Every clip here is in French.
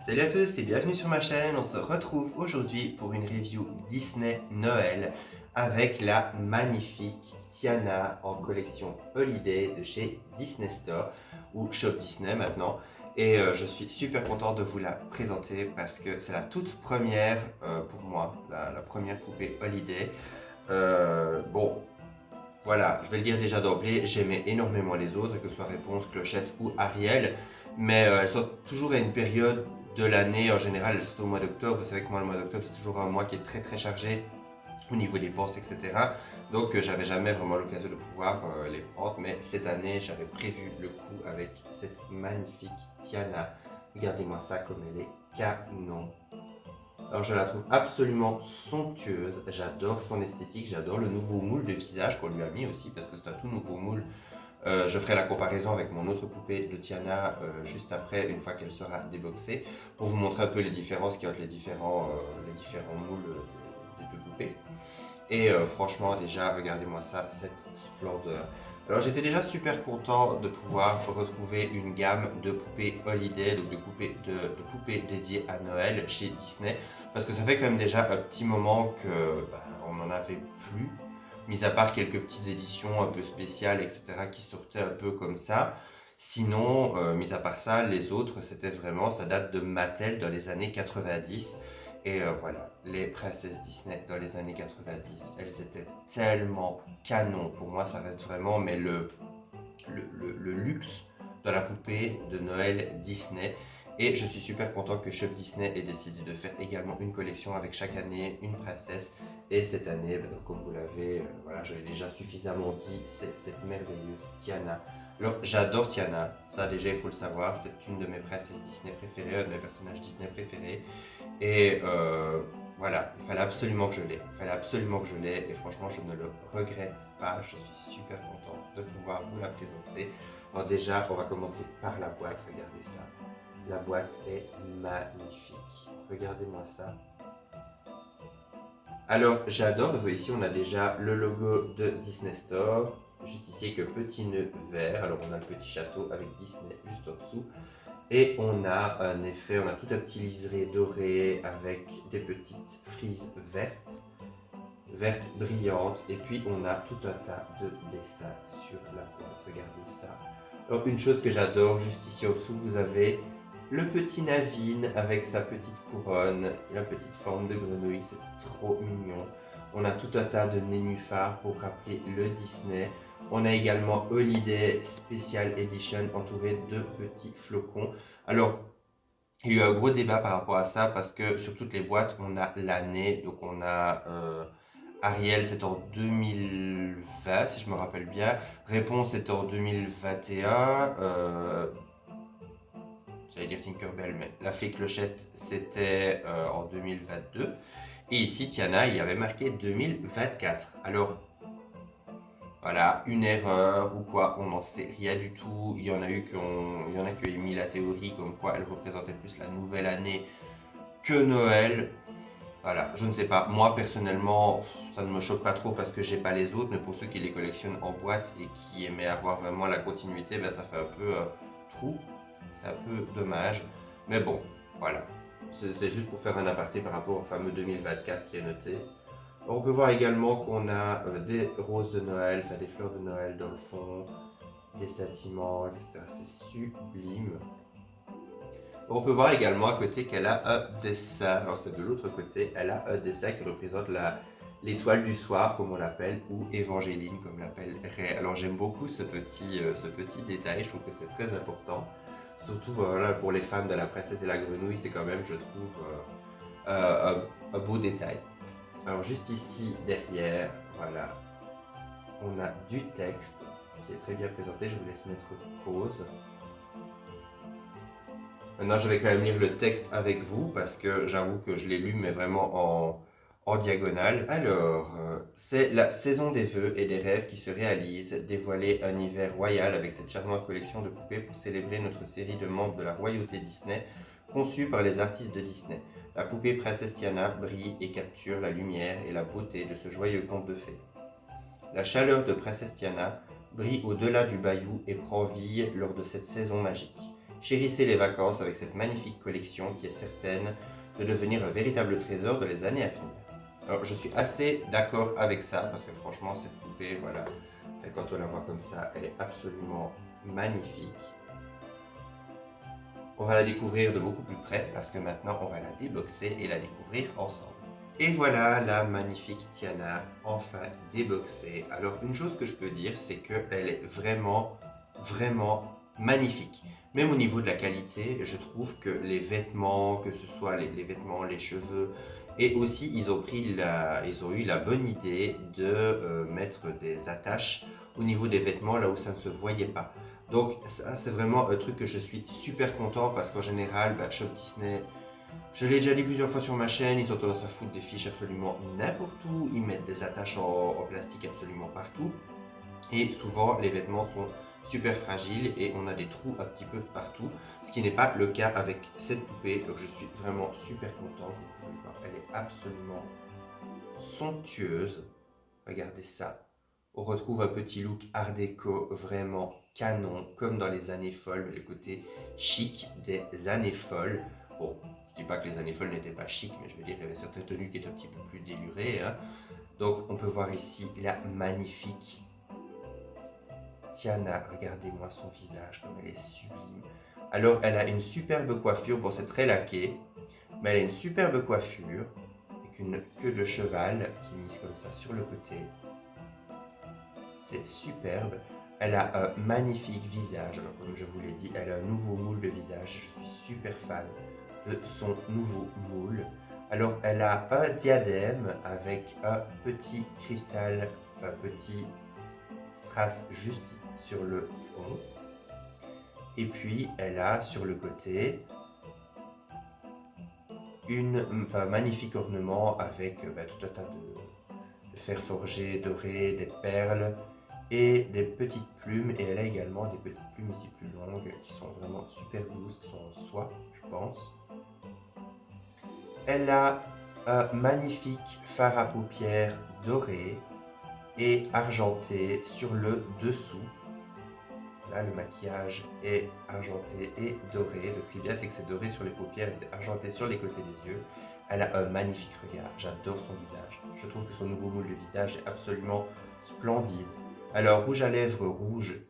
Salut à tous et bienvenue sur ma chaîne. On se retrouve aujourd'hui pour une review Disney Noël avec la magnifique Tiana en collection Holiday de chez Disney Store ou Shop Disney maintenant. Et je suis super content de vous la présenter parce que c'est la toute première pour moi, la première poupée Holiday. Bon, voilà, je vais le dire déjà d'emblée, j'aimais énormément les autres, que ce soit Réponse, Clochette ou Ariel, mais elles sortent toujours à une période de l'année, en général, elles sortent au mois d'octobre. Vous savez que moi, le mois d'octobre, c'est toujours un mois qui est très très chargé au niveau des dépenses, etc. Donc, j'avais jamais vraiment l'occasion de pouvoir les prendre, mais cette année, j'avais prévu le coup avec cette magnifique Tiana. Regardez-moi ça comme elle est canon. Alors je la trouve absolument somptueuse, j'adore son esthétique, j'adore le nouveau moule de visage qu'on lui a mis aussi parce que c'est un tout nouveau moule. Je ferai la comparaison avec mon autre poupée de Tiana juste après, une fois qu'elle sera déboxée, pour vous montrer un peu les différences qu'il y a entre les différents moules des deux poupées. Et franchement déjà, regardez-moi ça, cette splendeur. Alors j'étais déjà super content de pouvoir retrouver une gamme de poupées Holiday, donc de poupées dédiées à Noël chez Disney, parce que ça fait quand même déjà un petit moment que on n'en avait plus, mis à part quelques petites éditions un peu spéciales, etc., qui sortaient un peu comme ça. Sinon, mis à part ça, les autres, c'était vraiment, ça date de Mattel dans les années 90. Et voilà, les princesses Disney dans les années 90, elles étaient tellement canon. Pour moi, ça reste vraiment mais le luxe de la poupée de Noël Disney. Et je suis super content que Shop Disney ait décidé de faire également une collection avec chaque année une princesse. Et cette année, comme vous l'avez, voilà, je l'ai déjà suffisamment dit, c'est cette merveilleuse Tiana. Alors, j'adore Tiana, ça déjà il faut le savoir, c'est une de mes princesses Disney préférées, un de mes personnages Disney préférés. Et voilà, il fallait absolument que je l'ai. Il fallait absolument que je l'ai. Et franchement, je ne le regrette pas. Je suis super content de pouvoir vous la présenter. Bon, déjà, on va commencer par la boîte. Regardez ça. La boîte est magnifique. Regardez-moi ça. Alors, j'adore. Vous voyez ici, on a déjà le logo de Disney Store. Juste ici, avec un petit nœud vert. Alors, on a le petit château avec Disney juste en dessous. Et on a un effet, on a tout un petit liseré doré avec des petites frises vertes brillantes. Et puis on a tout un tas de dessins sur la boîte. Regardez ça. Alors une chose que j'adore, juste ici en dessous, vous avez le petit Navine avec sa petite couronne, la petite forme de grenouille, c'est trop mignon. On a tout un tas de nénuphars pour rappeler le Disney. On a également Holiday Special Edition entouré de petits flocons. Alors, il y a eu un gros débat par rapport à ça parce que sur toutes les boîtes, on a l'année. Donc, on a Ariel, c'est en 2020, si je me rappelle bien. Réponse, c'est en 2021. J'allais dire Tinkerbell, mais la fée Clochette, c'était en 2022. Et ici, Tiana, il y avait marqué 2024. Alors, voilà, une erreur ou quoi, on n'en sait rien du tout. Il y en a qui ont émis la théorie comme quoi elle représentait plus la nouvelle année que Noël. Voilà, je ne sais pas. Moi personnellement, ça ne me choque pas trop parce que j'ai pas les autres, mais pour ceux qui les collectionnent en boîte et qui aimaient avoir vraiment la continuité, ben, ça fait un peu trou. C'est un peu dommage. Mais bon, voilà. C'est juste pour faire un aparté par rapport au fameux 2024 qui est noté. On peut voir également qu'on a des roses de Noël, enfin des fleurs de Noël dans le fond, des sentiments, etc. C'est sublime. On peut voir également à côté qu'elle a un dessin. Alors c'est de l'autre côté, elle a un dessin qui représente l'étoile du soir, comme on l'appelle, ou Évangéline, comme l'appelle Ray. Alors j'aime beaucoup ce petit détail, je trouve que c'est très important. Surtout voilà, pour les fans de la princesse et la grenouille, c'est quand même, je trouve, un beau détail. Alors juste ici, derrière, voilà, on a du texte qui est très bien présenté. Je vous laisse mettre pause. Maintenant, je vais quand même lire le texte avec vous parce que j'avoue que je l'ai lu, mais vraiment en diagonale. Alors, c'est la saison des vœux et des rêves qui se réalisent. Dévoiler un hiver royal avec cette charmante collection de poupées pour célébrer notre série de membres de la royauté Disney, conçue par les artistes de Disney. La poupée Princesse Tiana brille et capture la lumière et la beauté de ce joyeux conte de fées. La chaleur de Princesse Tiana brille au-delà du bayou et prend vie lors de cette saison magique. Chérissez les vacances avec cette magnifique collection qui est certaine de devenir un véritable trésor dans les années à venir. Alors je suis assez d'accord avec ça parce que franchement cette poupée, voilà, et quand on la voit comme ça, elle est absolument magnifique. On va la découvrir de beaucoup plus près parce que maintenant on va la déboxer et la découvrir ensemble. Et voilà la magnifique Tiana enfin déboxée. Alors une chose que je peux dire, c'est qu'elle est vraiment magnifique. Même au niveau de la qualité, je trouve que les vêtements, que ce soit les vêtements, les cheveux, et aussi ils ont eu la bonne idée de mettre des attaches au niveau des vêtements là où ça ne se voyait pas. Donc ça c'est vraiment un truc que je suis super content parce qu'en général, Shop Disney, je l'ai déjà dit plusieurs fois sur ma chaîne, ils ont tendance à foutre des fiches absolument n'importe où, ils mettent des attaches en plastique absolument partout. Et souvent les vêtements sont super fragiles et on a des trous un petit peu partout, ce qui n'est pas le cas avec cette poupée. Donc je suis vraiment super content, vous pouvez le voir, elle est absolument somptueuse. Regardez ça. On retrouve un petit look art déco vraiment canon, comme dans les années folles, le côté chic des années folles. Bon, je dis pas que les années folles n'étaient pas chic, mais je veux dire, il y avait certaines tenues qui étaient un petit peu plus délurées, hein. Donc on peut voir ici la magnifique Tiana, regardez-moi son visage, comme elle est sublime. Alors elle a une superbe coiffure, bon c'est très laqué, mais elle a une superbe coiffure, avec une queue de cheval qui est mise comme ça sur le côté. C'est superbe. Elle a un magnifique visage. Alors, comme je vous l'ai dit, elle a un nouveau moule de visage. Je suis super fan de son nouveau moule. Alors, elle a un diadème avec un petit cristal, un petit strass juste sur le front. Et puis, elle a sur le côté un magnifique ornement avec tout un tas de fer forgé, doré, des perles et des petites plumes. Et elle a également des petites plumes ici plus longues qui sont vraiment super douces, qui sont en soie, je pense. Elle a un magnifique fard à paupières doré et argenté sur le dessous. Là, le maquillage est argenté et doré. Donc, ce qui est bien, c'est que c'est doré sur les paupières et c'est argenté sur les côtés des yeux. Elle a un magnifique regard. J'adore son visage. Je trouve que son nouveau moule de visage est absolument splendide. Alors, rouge à lèvres rouge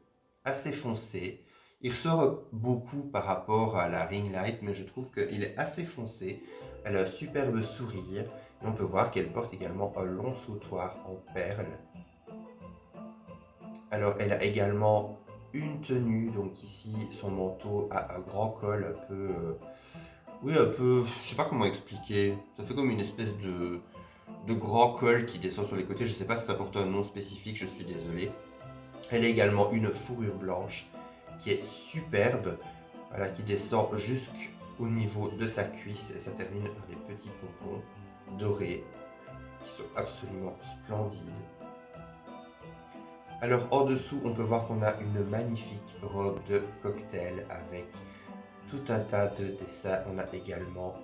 assez foncé. Il ressort beaucoup par rapport à la ring light, mais je trouve qu'il est assez foncé. Elle a un superbe sourire. Et on peut voir qu'elle porte également un long sautoir en perles. Alors, elle a également une tenue, donc ici son manteau a un grand col un peu, oui un peu, je sais pas comment expliquer, ça fait comme une espèce de grand col qui descend sur les côtés, je sais pas si ça porte un nom spécifique, je suis désolé. Elle a également une fourrure blanche qui est superbe, voilà, qui descend jusqu'au niveau de sa cuisse et ça termine par des petits pompons dorés qui sont absolument splendides. Alors en dessous, on peut voir qu'on a une magnifique robe de cocktail avec tout un tas de dessins. On a également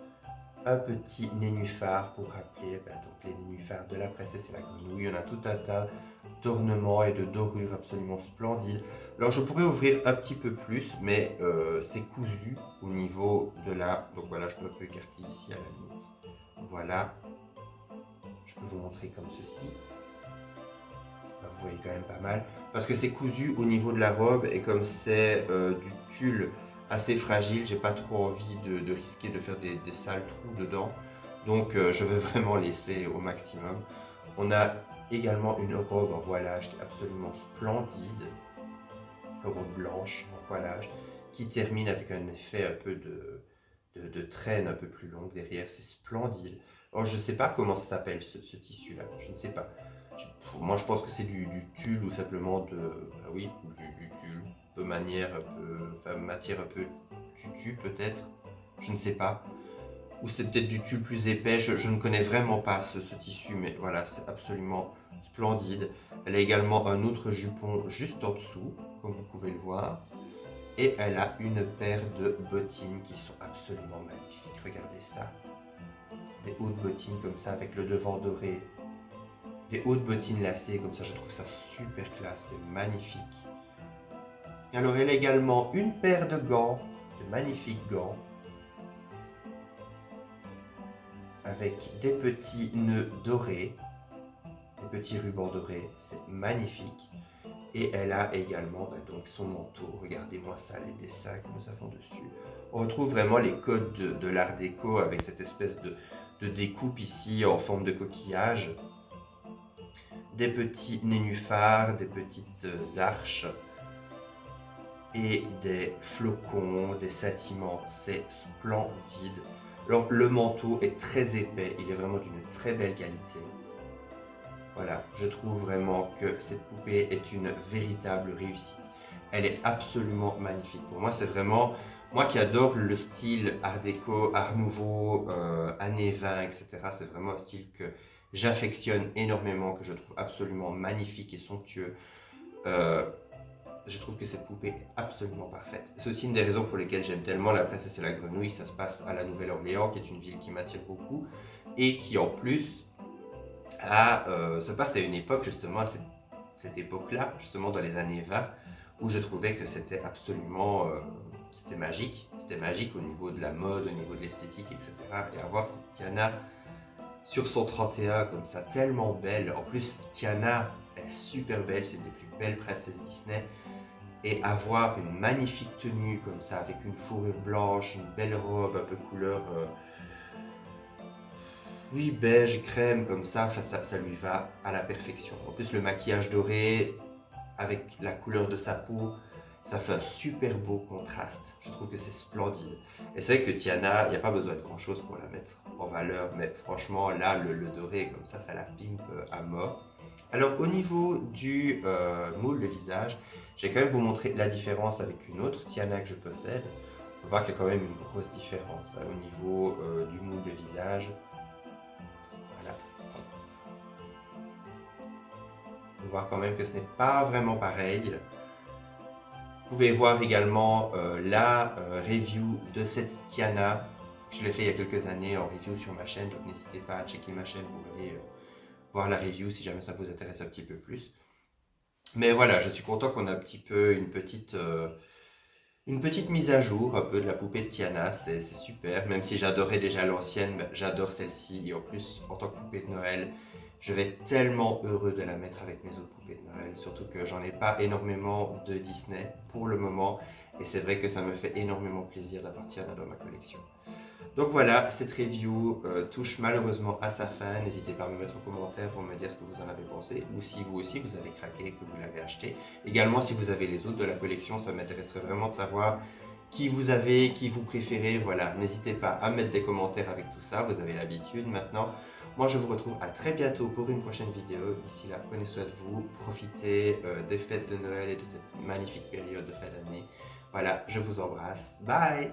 un petit nénuphar pour rappeler donc les nénuphars de la princesse et la grenouille. On a tout un tas d'ornements et de dorures absolument splendides. Alors je pourrais ouvrir un petit peu plus, mais c'est cousu au niveau de la... Donc voilà, je peux un peu écarter ici à la limite. Voilà. Je peux vous montrer comme ceci. Vous voyez quand même pas mal, parce que c'est cousu au niveau de la robe et comme c'est du tulle assez fragile, j'ai pas trop envie de risquer de faire des sales trous dedans, donc je veux vraiment laisser au maximum. On a également une robe en voilage qui est absolument splendide, une robe blanche en voilage qui termine avec un effet un peu de traîne un peu plus longue derrière, c'est splendide. Alors je sais pas comment ça s'appelle ce tissu là, je ne sais pas. Moi je pense que c'est du tulle ou simplement oui, du tulle, de manière un peu, enfin matière un peu tutu peut-être, je ne sais pas. Ou c'est peut-être du tulle plus épais, je ne connais vraiment pas ce tissu, mais voilà, c'est absolument splendide. Elle a également un autre jupon juste en dessous, comme vous pouvez le voir. Et elle a une paire de bottines qui sont absolument magnifiques, regardez ça. Des hautes bottines comme ça avec le devant doré. Des hautes bottines lacées comme ça, je trouve ça super classe, c'est magnifique. Alors elle a également une paire de gants, de magnifiques gants avec des petits nœuds dorés, des petits rubans dorés, c'est magnifique. Et elle a également donc son manteau, regardez-moi ça, les dessins que nous avons dessus. On retrouve vraiment les codes de l'art déco avec cette espèce de découpe ici en forme de coquillage. Des petits nénuphars, des petites arches et des flocons, des scintillements, c'est splendide. Alors le manteau est très épais, il est vraiment d'une très belle qualité. Voilà, je trouve vraiment que cette poupée est une véritable réussite. Elle est absolument magnifique. Pour moi, c'est vraiment, moi qui adore le style art déco, art nouveau, années 20, etc. C'est vraiment un style que j'affectionne énormément, que je trouve absolument magnifique et somptueux. Je trouve que cette poupée est absolument parfaite. C'est aussi une des raisons pour lesquelles j'aime tellement La Princesse et la Grenouille. Ça se passe à la Nouvelle-Orléans, qui est une ville qui m'attire beaucoup et qui en plus se passe à une époque justement, à cette époque-là, justement dans les années 20, où je trouvais que c'était absolument, c'était magique au niveau de la mode, au niveau de l'esthétique, etc. Et avoir cette Tiana sur son 31 comme ça, tellement belle. En plus, Tiana est super belle, c'est une des plus belles princesses Disney. Et avoir une magnifique tenue comme ça, avec une fourrure blanche, une belle robe un peu couleur, oui, beige, crème, comme ça lui va à la perfection. En plus, le maquillage doré, avec la couleur de sa peau, ça fait un super beau contraste. Je trouve que c'est splendide. Et c'est vrai que Tiana, il n'y a pas besoin de grand chose pour la mettre en valeur, mais franchement, là, le doré, comme ça la pimpe à mort. Alors, au niveau du moule de visage, je vais quand même vous montrer la différence avec une autre Tiana que je possède. On voit qu'il y a quand même une grosse différence hein, au niveau du moule de visage. Voilà. On peut voir quand même que ce n'est pas vraiment pareil. Vous pouvez voir également la review de cette Tiana. Je l'ai fait il y a quelques années en review sur ma chaîne, donc n'hésitez pas à checker ma chaîne pour aller voir la review si jamais ça vous intéresse un petit peu plus. Mais voilà, je suis content qu'on ait un petit peu une petite mise à jour un peu de la poupée de Tiana, c'est super. Même si j'adorais déjà l'ancienne, j'adore celle-ci. Et en plus, en tant que poupée de Noël, je vais être tellement heureux de la mettre avec mes autres poupées de Noël. Surtout que j'en ai pas énormément de Disney pour le moment. Et c'est vrai que ça me fait énormément plaisir d'avoir Tiana dans ma collection. Donc voilà, cette review touche malheureusement à sa fin. N'hésitez pas à me mettre en commentaire pour me dire ce que vous en avez pensé ou si vous aussi vous avez craqué, que vous l'avez acheté. Également si vous avez les autres de la collection, ça m'intéresserait vraiment de savoir qui vous avez, qui vous préférez. Voilà, n'hésitez pas à mettre des commentaires avec tout ça, vous avez l'habitude maintenant. Moi je vous retrouve à très bientôt pour une prochaine vidéo. D'ici là, prenez soin de vous, profitez des fêtes de Noël et de cette magnifique période de fin d'année. Voilà, je vous embrasse. Bye!